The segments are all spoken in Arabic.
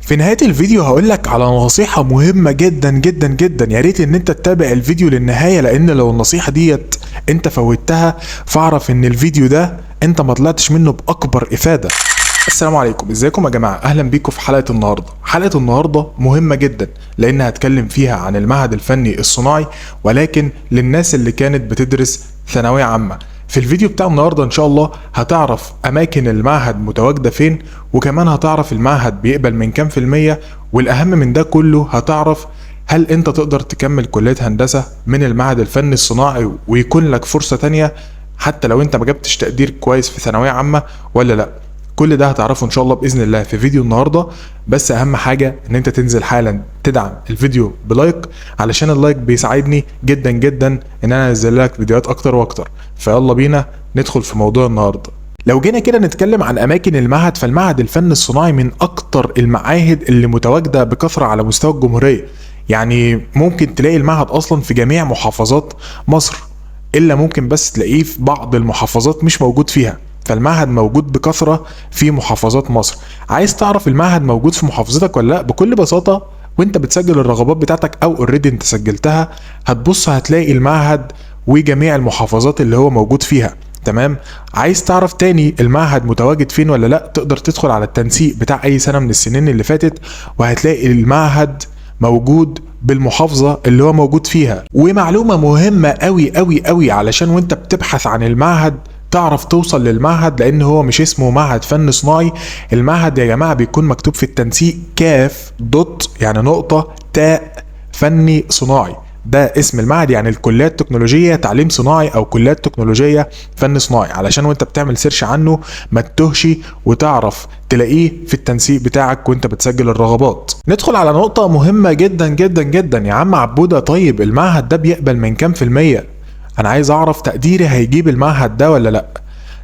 في نهاية الفيديو هقولك على نصيحة مهمة جدا جدا جدا، يا ريت ان انت تتابع الفيديو للنهاية، لان لو النصيحة ديت انت فوتها فاعرف ان الفيديو ده انت ما طلعتش منه باكبر افادة. السلام عليكم، ازيكم يا جماعة؟ اهلا بيكم في حلقة النهاردة. حلقة النهاردة مهمة جدا لان هتكلم فيها عن المعهد الفني الصناعي، ولكن للناس اللي كانت بتدرس ثانوية عامة. في الفيديو بتاع النهاردة ان شاء الله هتعرف اماكن المعهد متواجدة فين، وكمان هتعرف المعهد بيقبل من كام في المية، والاهم من ده كله هتعرف هل انت تقدر تكمل كلية هندسة من المعهد الفني الصناعي ويكون لك فرصة تانية حتى لو انت ما جبتش تقدير كويس في ثانوية عامة ولا لا. كل ده هتعرفه ان شاء الله باذن الله في فيديو النهارده. بس اهم حاجه ان انت تنزل حالا تدعم الفيديو بلايك، علشان اللايك بيساعدني جدا جدا ان انا انزل لك فيديوهات اكتر واكتر. فيلا بينا ندخل في موضوع النهارده. لو جينا كده نتكلم عن اماكن المعهد، فالمعهد الفني الصناعي من اكتر المعاهد اللي متواجده بكثره على مستوى الجمهوريه. يعني ممكن تلاقي المعهد اصلا في جميع محافظات مصر، الا ممكن بس تلاقيه في بعض المحافظات مش موجود فيها. فالمعهد موجود بكثرة في محافظات مصر. عايز تعرف المعهد موجود في محافظتك ولا لا؟ بكل بساطة وانت بتسجل الرغبات بتاعتك او اوريدي انت سجلتها، هتبص هتلاقي المعهد وجميع المحافظات اللي هو موجود فيها. تمام. عايز تعرف تاني المعهد متواجد فين ولا لا؟ تقدر تدخل على التنسيق بتاع اي سنة من السنين اللي فاتت، وهتلاقي المعهد موجود بالمحافظة اللي هو موجود فيها. ومعلومة مهمة قوي قوي قوي علشان وانت بتبحث عن المعهد تعرف توصل للمعهد، لان هو مش اسمه معهد فن صناعي. المعهد يا جماعة بيكون مكتوب في التنسيق كاف دوت، يعني نقطة تاء فني صناعي. ده اسم المعهد، يعني الكليات التكنولوجية تعليم صناعي او كليات تكنولوجية فن صناعي، علشان وانت بتعمل سيرش عنه ما تتوهش وتعرف تلاقيه في التنسيق بتاعك وانت بتسجل الرغبات. ندخل على نقطة مهمة جدا جدا جدا. يا عم عبودة، طيب المعهد ده بيقبل من كام في المية؟ انا عايز اعرف تقديري هيجيب المعهد ده ولا لا.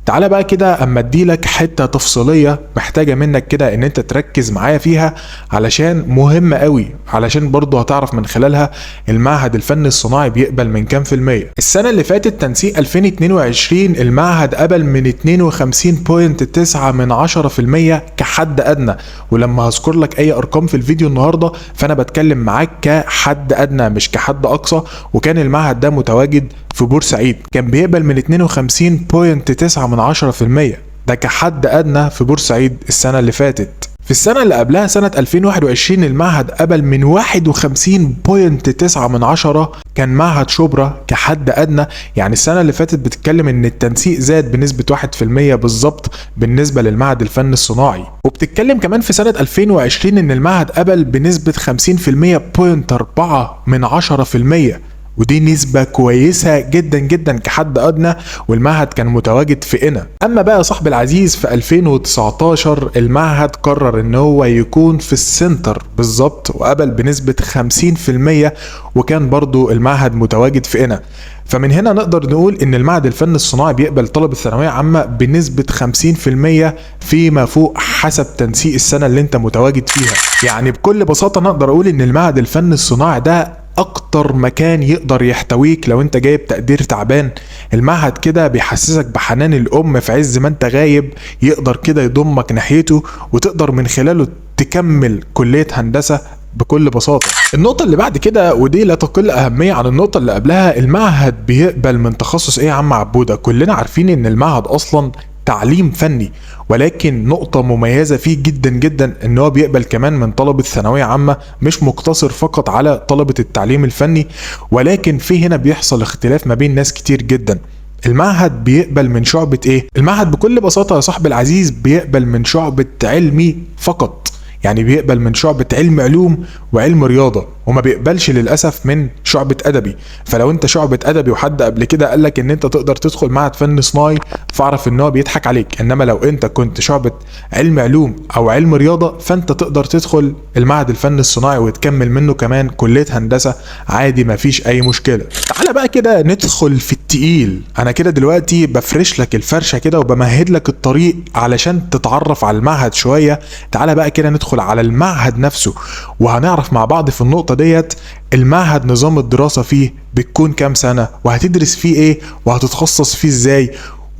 تعالى بقى كده اما اديلك حتة تفصيلية محتاجة منك كده ان انت تركز معايا فيها، علشان مهمة قوي، علشان برضو هتعرف من خلالها المعهد الفني الصناعي بيقبل من كام في المية. السنة اللي فاتت تنسيق 2022 المعهد قبل من 52.9% كحد ادنى. ولما هذكر لك اي ارقام في الفيديو النهاردة فانا بتكلم معاك كحد ادنى مش كحد اقصى. وكان المعهد ده متواجد في بورسعيد، كان بيقبل من 52.9%. ده كحد ادنى في بورسعيد السنة اللي فاتت. في السنة اللي قبلها سنة 2021 المعهد قبل من 51.9%، كان معهد شبرا كحد ادنى. يعني السنة اللي فاتت بتتكلم ان التنسيق زاد بنسبة 1% بالظبط بالنسبة للمعهد الفني الصناعي. وبتتكلم كمان في سنة 2020 ان المعهد قبل بنسبة 50.4%، ودي نسبة كويسة جدا جدا كحد أدنى، والمعهد كان متواجد في قنا. أما بقى صاحب العزيز في 2019 المعهد قرر إن هو يكون في السنتر بالظبط، وقبل بنسبة 50%، وكان برضو المعهد متواجد في قنا. فمن هنا نقدر نقول إن المعهد الفني الصناعي بيقبل طلب الثانوية عامة بنسبة 50% فيما فوق حسب تنسيق السنة اللي أنت متواجد فيها. يعني بكل بساطة نقدر أقول إن المعهد الفني الصناعي ده اكتر مكان يقدر يحتويك لو انت جايب تقدير تعبان. المعهد كده بيحسسك بحنان الام في عز ما انت غايب، يقدر كده يضمك ناحيته وتقدر من خلاله تكمل كلية هندسة بكل بساطة. النقطة اللي بعد كده ودي لا تقل أهمية عن النقطة اللي قبلها، المعهد بيقبل من تخصص ايه يا عم عبودة؟ كلنا عارفين ان المعهد اصلا تعليم فني، ولكن نقطة مميزة فيه جدا جدا ان هو بيقبل كمان من طلبة ثانوية عامة، مش مقتصر فقط على طلبة التعليم الفني. ولكن في هنا بيحصل اختلاف ما بين ناس كتير جدا. المعهد بيقبل من شعبة ايه؟ المعهد بكل بساطة يا صاحب العزيز بيقبل من شعبة علمي فقط، يعني بيقبل من شعبة علم علوم وعلم رياضة، وما بيقبلش للأسف من شعبة أدبي. فلو انت شعبة أدبي وحد قبل كده قالك ان انت تقدر تدخل معهد فن صناعي فاعرف ان هو بيضحك عليك. انما لو انت كنت شعبة علم علوم او علم رياضة فانت تقدر تدخل المعهد الفني الصناعي وتكمل منه كمان كلية هندسة عادي، مفيش اي مشكلة. تعالى بقى كده ندخل في التقيل. انا كده دلوقتي بفرش لك الفرشة كده وبمهد لك الطريق علشان تتعرف على المعهد شوية. تعالى بقى كده ندخل على المعهد نفسه، وهنعرف مع بعض في النقطة ديت المعهد نظام الدراسة فيه بتكون كام سنة، وهتدرس فيه ايه، وهتتخصص فيه ازاي،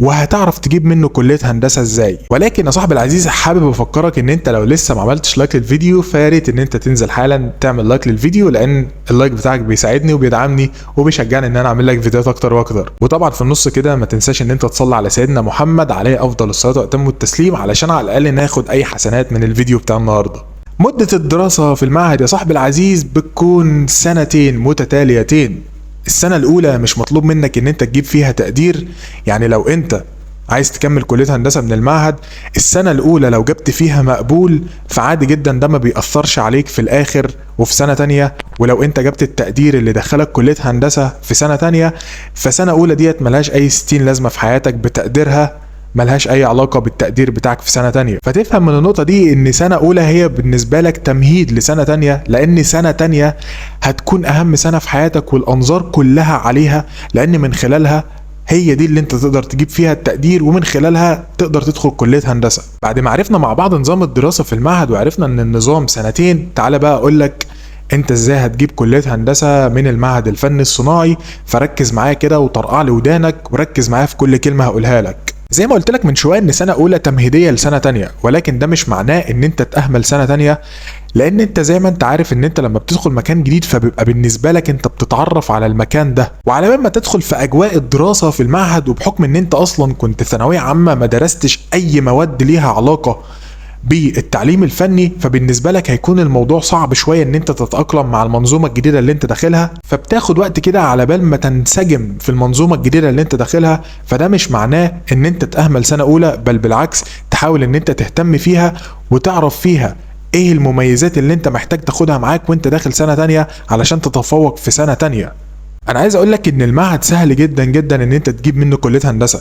وهتعرف تجيب منه كلية هندسة ازاي. ولكن يا صاحبي العزيز حابب افكرك ان انت لو لسه ما عملتش لايك للفيديو فياريت ان انت تنزل حالا تعمل لايك للفيديو، لان اللايك بتاعك بيساعدني وبيدعمني وبيشجعني ان انا اعمل لك فيديوهات اكتر واكتر. وطبعا في النص كده ما تنساش ان انت تصلي على سيدنا محمد عليه افضل الصلاة واتم التسليم، علشان على الاقل ناخد اي حسنات من الفيديو بتاع النهارده. مدة الدراسة في المعهد يا صاحبي العزيز بتكون سنتين متتاليتين. السنة الأولى مش مطلوب منك إن أنت تجيب فيها تقدير، يعني لو أنت عايز تكمل كلية هندسة من المعهد السنة الأولى لو جبت فيها مقبول فعادي جدا، ده ما بيأثرش عليك في الآخر وفي سنة تانية. ولو أنت جبت التقدير اللي دخلك كلية هندسة في سنة تانية فسنة أولى ديت ملهاش أي 60 لازمة في حياتك، بتقديرها ملهاش اي علاقة بالتقدير بتاعك في سنة تانية. فتفهم من النقطة دي ان سنة اولى هي بالنسبة لك تمهيد لسنة تانية، لان سنة تانية هتكون اهم سنة في حياتك والانظار كلها عليها، لان من خلالها هي دي اللي انت تقدر تجيب فيها التقدير ومن خلالها تقدر تدخل كلية هندسة. بعد ما عرفنا مع بعض نظام الدراسة في المعهد وعرفنا ان النظام سنتين، تعالى بقى اقولك انت ازاي هتجيب كلية هندسة من المعهد الفني الصناعي. فركز معايا كده وطرقع لي ودانك وركز معايا في كل كلمة هقولها لك. زي ما قلت لك من شويه ان سنه اولى تمهيديه لسنه تانية، ولكن ده مش معناه ان انت تأهمل سنه تانية، لان انت زي ما انت عارف ان انت لما بتدخل مكان جديد فبيبقى بالنسبه لك انت بتتعرف على المكان ده، وعلى بال ما تدخل في اجواء الدراسه في المعهد، وبحكم ان انت اصلا كنت ثانويه عامه ما درستش اي مواد ليها علاقه بالتعليم الفني، فبالنسبه لك هيكون الموضوع صعب شويه ان انت تتاقلم مع المنظومه الجديده اللي انت داخلها، فبتاخد وقت كده على بال ما تنسجم في المنظومه الجديده اللي انت داخلها. فده مش معناه ان انت تأهمل سنه اولى، بل بالعكس تحاول ان انت تهتم فيها وتعرف فيها ايه المميزات اللي انت محتاج تاخدها معاك وانت داخل سنه تانية علشان تتفوق في سنه تانية. انا عايز اقول لك ان المعهد سهل جدا جدا ان انت تجيب منه كليه هندسه،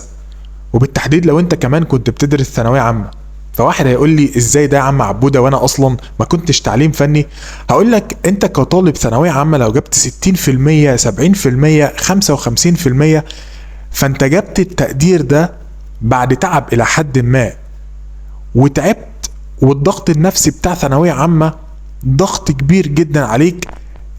وبالتحديد لو انت كمان كنت بتدرس ثانويه عامه. فواحد هيقول لي ازاي ده يا عم عبوده وانا اصلا ما كنتش تعليم فني؟ هقول لك انت كطالب ثانويه عامه لو جبت 60% 70% 55% فانت جبت التقدير ده بعد تعب الى حد ما، وتعبت، والضغط النفسي بتاع ثانويه عامه ضغط كبير جدا عليك،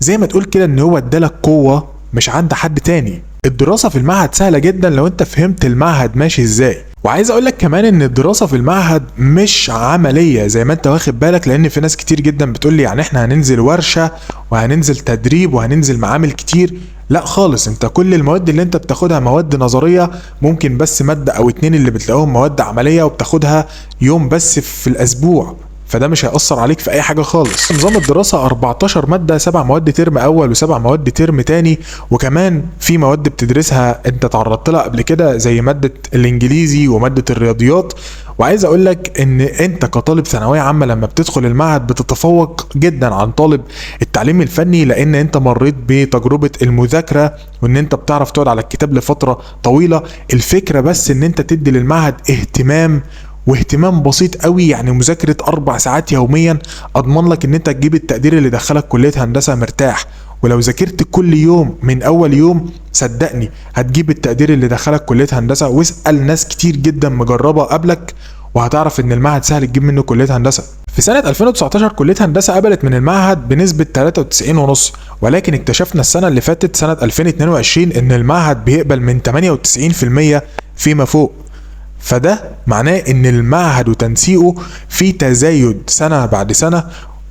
زي ما تقول كده ان هو ادالك قوه مش عند حد تاني. الدراسه في المعهد سهله جدا لو انت فهمت المعهد ماشي ازاي. وعايز اقول لك كمان ان الدراسه في المعهد مش عمليه زي ما انت واخد بالك، لان في ناس كتير جدا بتقول لي يعني احنا هننزل ورشه وهننزل تدريب وهننزل معامل كتير. لا خالص، انت كل المواد اللي انت بتاخدها مواد نظريه، ممكن بس ماده او اتنين اللي بتلاقوهم مواد عمليه وبتاخدها يوم بس في الاسبوع، فده مش هيأثر عليك في اي حاجه خالص. نظام الدراسه 14 ماده، 7 مواد ترم اول و7 مواد ترم تاني، وكمان في مواد بتدرسها انت تعرضت لها قبل كده زي ماده الانجليزي وماده الرياضيات. وعايز اقول لك ان انت كطالب ثانويه عامه لما بتدخل المعهد بتتفوق جدا عن طالب التعليم الفني، لان انت مريت بتجربه المذاكره وان انت بتعرف تقعد على الكتاب لفتره طويله. الفكره بس ان انت تدي للمعهد اهتمام، واهتمام بسيط قوي، يعني مذاكرة 4 ساعات يوميا اضمن لك ان انت تجيب التقدير اللي دخلك كلية هندسة مرتاح. ولو ذاكرت كل يوم من اول يوم صدقني هتجيب التقدير اللي دخلك كلية هندسة. واسأل ناس كتير جدا مجربة قبلك وهتعرف ان المعهد سهل تجيب منه كلية هندسة. في سنة 2019 كلية هندسة قبلت من المعهد بنسبة 93.5، ولكن اكتشفنا السنة اللي فاتت سنة 2022 ان المعهد بيقبل من 98% فيما فوق. فده معناه ان المعهد وتنسيقه في تزايد سنة بعد سنة.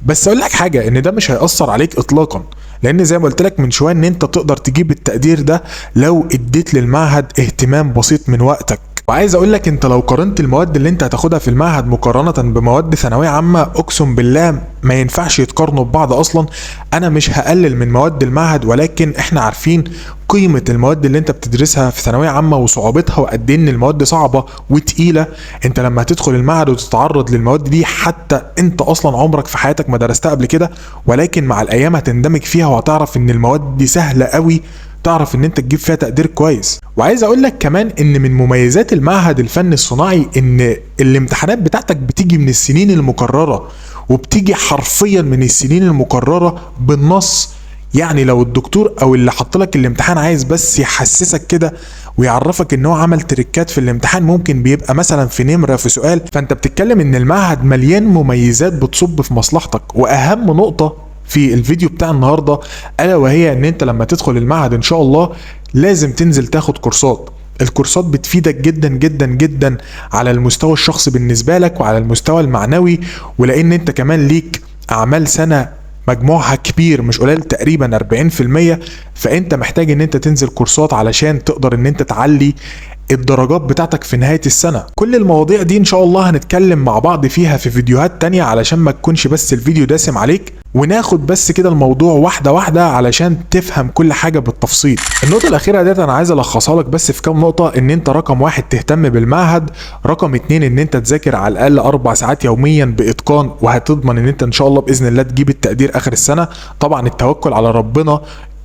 بس اقول لك حاجة، ان ده مش هيأثر عليك اطلاقا، لان زي ما قلت لك من شوية ان انت تقدر تجيب التقدير ده لو اديت للمعهد اهتمام بسيط من وقتك. وعايز اقول لك انت لو قارنت المواد اللي انت هتاخدها في المعهد مقارنة بمواد ثانوية عامة، اقسم بالله ما ينفعش يتقارنوا ببعض اصلا. انا مش هقلل من مواد المعهد، ولكن احنا عارفين قيمة المواد اللي انت بتدرسها في ثانوية عامة وصعوبتها وقد ايه ان المواد صعبة وتقيلة. انت لما هتدخل المعهد وتتعرض للمواد دي حتى انت اصلا عمرك في حياتك ما درستها قبل كده، ولكن مع الايام هتندمج فيها وهتعرف ان المواد دي سهلة قوي، تعرف ان انت تجيب فيها تقدير كويس. وعايز اقول لك كمان ان من مميزات المعهد الفني الصناعي ان الامتحانات بتاعتك بتيجي من السنين المكررة، وبتيجي حرفيا من السنين المكررة بالنص. يعني لو الدكتور او اللي حط لك الامتحان عايز بس يحسسك كده ويعرفك ان هو عمل تريكات في الامتحان، ممكن بيبقى مثلا في نمرة في سؤال، فانت بتتكلم ان المعهد مليان مميزات بتصب في مصلحتك. واهم نقطة في الفيديو بتاع النهاردة الا وهي ان انت لما تدخل المعهد ان شاء الله لازم تنزل تاخد كورسات. الكورسات بتفيدك جدا جدا جدا على المستوى الشخصي بالنسبة لك وعلى المستوى المعنوي، ولان انت كمان ليك اعمال سنة مجموعها كبير مش قليل تقريبا 40%، فانت محتاج ان انت تنزل كورسات علشان تقدر ان انت تعلي الدرجات بتاعتك في نهاية السنة. كل المواضيع دي ان شاء الله هنتكلم مع بعض فيها في فيديوهات تانية علشان ما تكونش بس الفيديو دسم عليك، وناخد بس كده الموضوع واحدة واحدة علشان تفهم كل حاجة بالتفصيل. النقطة الأخيرة ديت أنا عايز ألخصها لك بس في كام نقطة. إن أنت رقم 1 تهتم بالمعهد، رقم 2 إن أنت تذاكر على الأقل 4 ساعات يوميا بإتقان، وهتضمن إن أنت إن شاء الله بإذن الله تجيب التقدير آخر السنة. طبعا التوكل على ربنا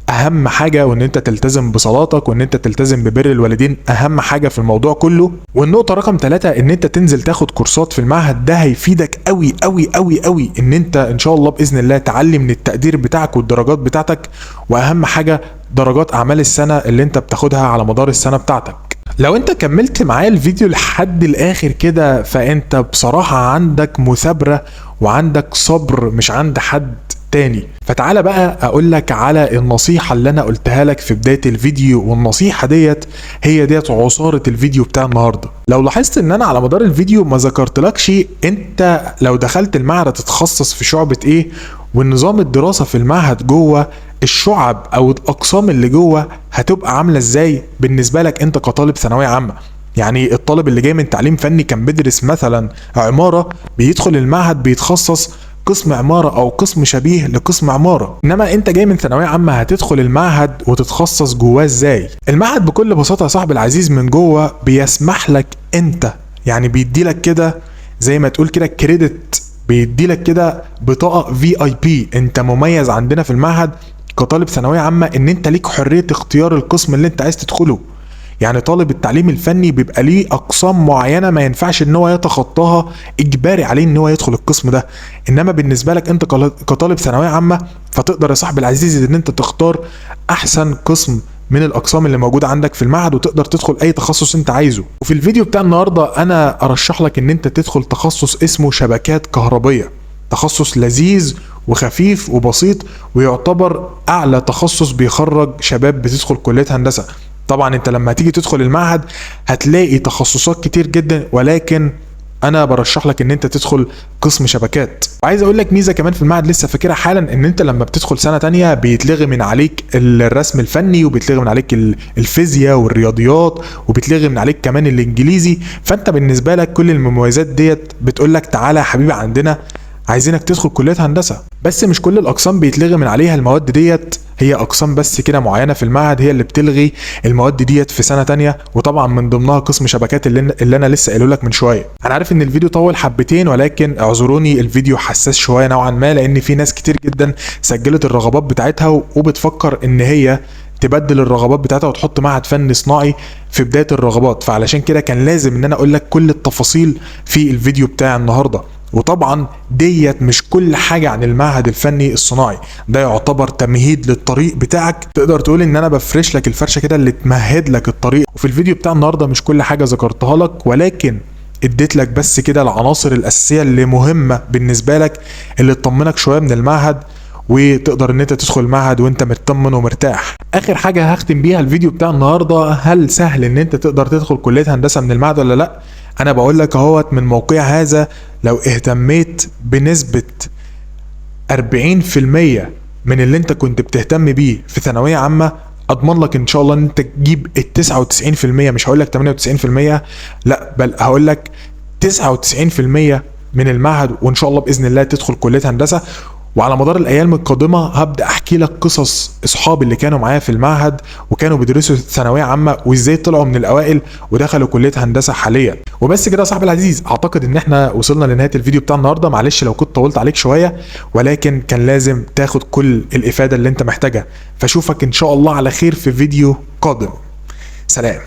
اهم حاجة، وان انت تلتزم بصلاتك وان انت تلتزم ببر الوالدين اهم حاجة في الموضوع كله. والنقطة رقم 3 ان انت تنزل تاخد كورسات في المعهد، ده هيفيدك قوي قوي قوي قوي ان انت ان شاء الله باذن الله تعلي من التقدير بتاعك والدرجات بتاعتك، واهم حاجة درجات اعمال السنة اللي انت بتاخدها على مدار السنة بتاعتك. لو انت كملت معايا الفيديو لحد الاخر كده فانت بصراحة عندك مثابرة وعندك صبر مش عند حد تاني. فتعالى بقى اقول لك على النصيحة اللي انا قلتها لك في بداية الفيديو، والنصيحة ديت هي ديت عصارة الفيديو بتاع النهاردة. لو لاحظت ان انا على مدار الفيديو ما ذكرتلكش انت لو دخلت المعهد تتخصص في شعبة ايه، والنظام الدراسة في المعهد جوه الشعب او الاقسام اللي جوه هتبقى عاملة ازاي بالنسبة لك انت كطالب ثانوية عامة. يعني الطالب اللي جاي من تعليم فني كان بيدرس مثلا عمارة، بيدخل المعهد بيتخصص قسم عمارة او قسم شبيه لقسم عمارة. انما انت جاي من ثانوية عامة هتدخل المعهد وتتخصص جواه ازاي؟ المعهد بكل بساطة يا صاحبي العزيز من جوه بيسمح لك انت، يعني بيدي لك كده زي ما تقول كده كريدت، بيدي لك كده بطاقة VIP، انت مميز عندنا في المعهد كطالب ثانوية عامة ان انت ليك حرية اختيار القسم اللي انت عايز تدخله. يعني طالب التعليم الفني بيبقى ليه اقسام معينه ما ينفعش ان هو يتخطاها، اجباري عليه ان هو يدخل القسم ده. انما بالنسبه لك انت كطالب ثانويه عامه فتقدر يا صاحبي العزيز ان انت تختار احسن قسم من الاقسام اللي موجوده عندك في المعهد وتقدر تدخل اي تخصص انت عايزه. وفي الفيديو بتاع النهارده انا ارشح لك ان انت تدخل تخصص اسمه شبكات كهربيه، تخصص لذيذ وخفيف وبسيط، ويعتبر اعلى تخصص بيخرج شباب بتدخل كليه هندسه. طبعا انت لما تيجي تدخل المعهد هتلاقي تخصصات كتير جدا، ولكن انا برشح لك ان انت تدخل قسم شبكات. وعايز اقول لك ميزه كمان في المعهد لسه فاكرها حالا، ان انت لما بتدخل سنه تانية بيتلغي من عليك الرسم الفني، وبيتلغي من عليك الفيزياء والرياضيات، وبيتلغي من عليك كمان الانجليزي. فانت بالنسبه لك كل المميزات ديت بتقول لك تعالى يا حبيبي عندنا عايزينك تدخل كليه هندسه. بس مش كل الاقسام بيتلغي من عليها المواد ديت، هي اقسام بس كده معينه في المعهد هي اللي بتلغي المواد ديت في سنه تانية، وطبعا من ضمنها قسم شبكات اللي انا لسه قايله لك من شويه. انا عارف ان الفيديو طول حبتين، ولكن اعذروني الفيديو حساس شويه نوعا ما، لان في ناس كتير جدا سجلت الرغبات بتاعتها وبتفكر ان هي تبدل الرغبات بتاعتها وتحط معهد فني صناعي في بدايه الرغبات. فعلشان كده كان لازم ان انا اقول لك كل التفاصيل في الفيديو بتاع النهارده. وطبعا ديت مش كل حاجة عن المعهد الفني الصناعي، ده يعتبر تمهيد للطريق بتاعك. تقدر تقول ان انا بفرش لك الفرشة كده اللي تمهد لك الطريق. وفي الفيديو بتاع النهاردة مش كل حاجة ذكرتها لك، ولكن اديت لك بس كده العناصر الاساسية اللي مهمة بالنسبة لك، اللي تطمنك شوية من المعهد وتقدر ان انت تدخل المعهد وانت مطمن ومرتاح. اخر حاجة هختم بيها الفيديو بتاع النهاردة، هل سهل ان انت تقدر تدخل كلية هندسة من المعهد ولا لا؟ انا بقول لك اهوت من موقع هذا، لو اهتميت بنسبة 40% من اللي انت كنت بتهتم بيه في ثانوية عامة، اضمن لك ان شاء الله ان انت تجيب 99%. مش هقول لك 98%، لا بل هقول لك 99% من المعهد، وان شاء الله باذن الله تدخل كلية هندسة. وعلى مدار الايام القادمه هبدا احكي لك قصص اصحابي اللي كانوا معايا في المعهد وكانوا بيدرسوا ثانويه عامه وازاي طلعوا من الاوائل ودخلوا كليه هندسه حاليا. وبس كده يا صاحبي العزيز، اعتقد ان احنا وصلنا لنهايه الفيديو بتاع النهارده. معلش لو كنت طولت عليك شويه، ولكن كان لازم تاخد كل الافاده اللي انت محتاجها. فاشوفك ان شاء الله على خير في فيديو قادم. سلام.